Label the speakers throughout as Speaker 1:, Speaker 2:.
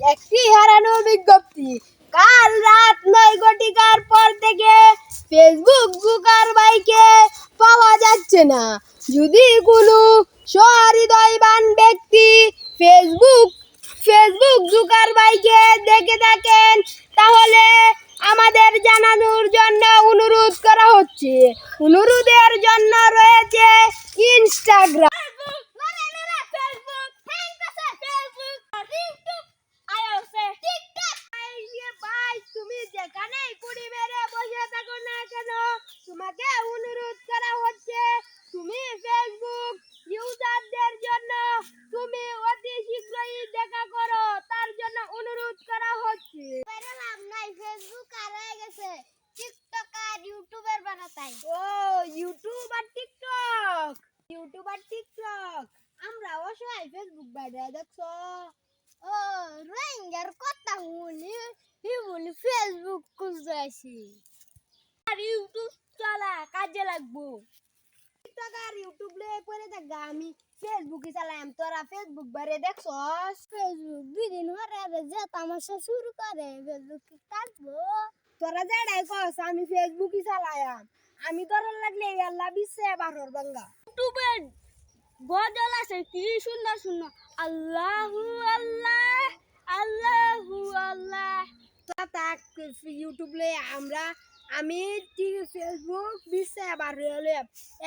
Speaker 1: একটি হারানো বিজ্ঞপ্তি। কাল রাত 9 ঘটিকার পর থেকে ফেসবুক জুকারবার্গকে পাওয়া যাচ্ছে না। যদি কোনো সহৃদয়বান ব্যক্তি ফেসবুক জুকারবার্গকে দেখে থাকেন তাহলে আমাদের জানানোর জন্য অনুরোধ করা হচ্ছে। অনুরোধের জন্য রয়েছে ইনস্টাগ্রাম, তুমি যেখানেই কুড়ি মেরে বসে থাকো না কেন, তোমাকে অনুরোধ করা হচ্ছে তুমি ফেসবুক ইউজারদের জন্য তুমি অতি শীঘ্রই দেখা করো, তার জন্য অনুরোধ করা হচ্ছে। লাভ নাই, ফেসবুক আর হয়ে গেছে টিকটক আর ইউটিউবের বানাতাই। ও ইউটিউব আর টিকটক আমরা অসহায় ফেসবুক বাইরে দেখছো। ও রোহিঙ্গার কথা বলি ফেসবুক খুঁজতে আসি আর ইউটিউব চালা কাজে লাগবো। টিকটক আর ইউটিউব লে করে থাকা আমি ফেসবুকে চালাম, তোরা ফেসবুক বাইরে দেখছস? ফেসবুক 2 দিন হরে যে তামাশা শুরু করে ফেসবুক কাটবো। তোরা যেটাই কস আমি ফেসবুকই চালায়াম, আমি তোরা লাগলে আল্লাহ বিশ্বে বারর বাঙ্গা। ইউটিউবে গজল আছে কি সুন্দর সুন্দর, আল্লাহু আল্লাহ আল্লাহু আল্লাহ। ইউটিউবে আমি ফেসবুক বিশ্বে বার হলে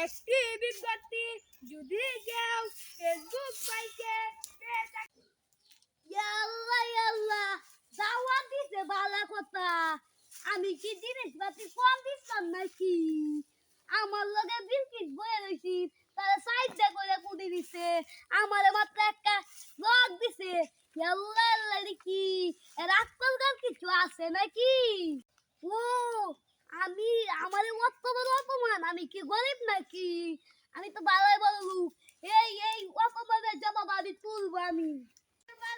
Speaker 1: একটি বিজ্ঞপ্তি, যদি কেউ ফেসবুক পাইকে দাওয়াত দিতে ভালো কথা, আমি কি জিনিসপাতি কম দিতাম নাকি? আমার লগে বিলকিট বয়ে রয়েছি, তারা সাইডটা করে কুদি দিছে, আমার মাত্র একটা লগ দিছে। কি রাস্তার গান কিছু আছে নাকি? ও আমি আমার অত বড় অপমান, আমি কি গরিব নাকি? আমি তো ভালোই বড় লোক। এই অপমানের জবাব আমি তুলবো। আমি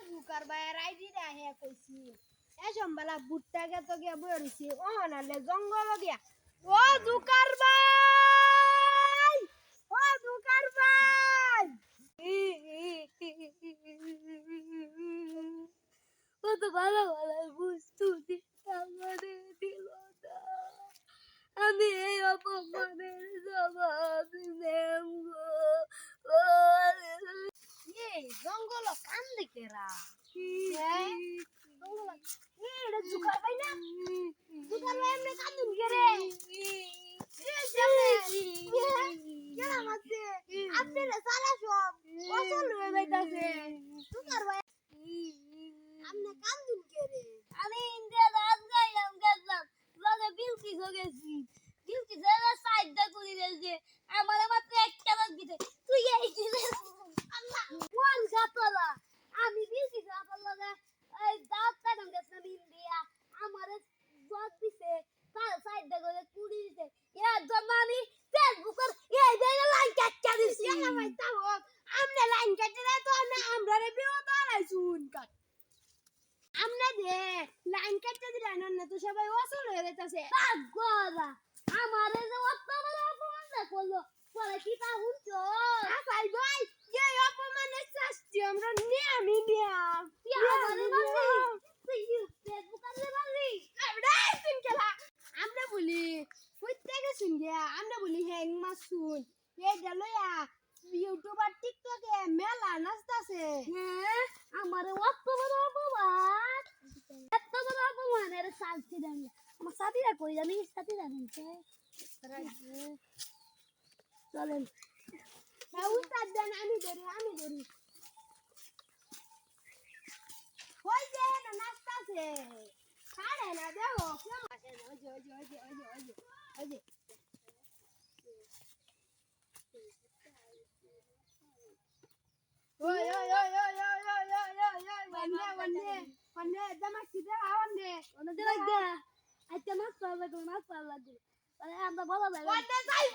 Speaker 1: বুকার বাইর আইডি না হে কইছি এ সম্বালা বুটটা গে তো গিয়া বই রইছি ও নালে জঙ্গল গিয়া। ও জুকার ভাই, ও জুকার ভাই, ও তো ভালো বুঝতু আমারে দিল না, আমি এই অপমানের জবাব দেব গো। জঙ্গল কান দিকেরা জুকার ভাই না, জুকার ভাই এমনি কান্দুন গেরে আপনারা সারা সব অচল হয়ে যাইতাছে। জুকার ভাই আপনি কান্দুন গেরে, আমি ইন্ডিয়া রাত গাইলাম গেলাম লগে বিলকি গেছি, বিলকি যারা সাইডটা করে দিয়েছে আমার মাত্র একটা লাগ দিতে। তুই এই দিলে আল্লাহ কোন গাতলা, আমি বিলকি গাতলা লগে এই দাঁত কাটন গেছে ইন্ডিয়া আমার জগ দিছে, তার সাইডটা করে কুড়ি দিতে। এর জন্য আমি ফেসবুকের এই জায়গা লাইন কাটতে দিছি। এলা ভাই তাও আমরা লাইন কাটতে না তো আমরা রে বিপদ আইছুন কাট, আমরা দে লাইন কাটতে দিরা না তো সবাই অসল হয়ে যাইতাছে। পাগলা আমারে যে অত বড় অপমান না করলো, পরে কি তা হুঁচো আসাই ভাই এই অপমানের শাস্তি আমরা নিয়ামি নিয়াম। তুই আমারে মারলি, তুই ফেসবুকে মারলি, আমরা শুন খেলা আমরা বলি প্রত্যেকে শুন গিয়া আমরা বলি হ্যাং মাসুন এই গেলয়া ইউটিউব আর টিকটকে মেলা নাচতাছে। হ্যাঁ আমারে অত বড় অপমান, এত বড় অপমান এর শাস্তি দেন। আমার সাথীরা কই জানি, সাথীরা নিছে চলেন হ্যাঁ উস্তাদ দেন, আমি ধরি হই যে না নাচতাছে ছাড়ে না দেখো কেমন আছে। ওই যে ওই ওই ওই ওই ওই ওই ওই ওই জামাকি দে আওয়ানে ওনে দে লাগা আইতে মাছ পাওয়া লাগবে আরে আমরা বলা যাবে ওনে যাই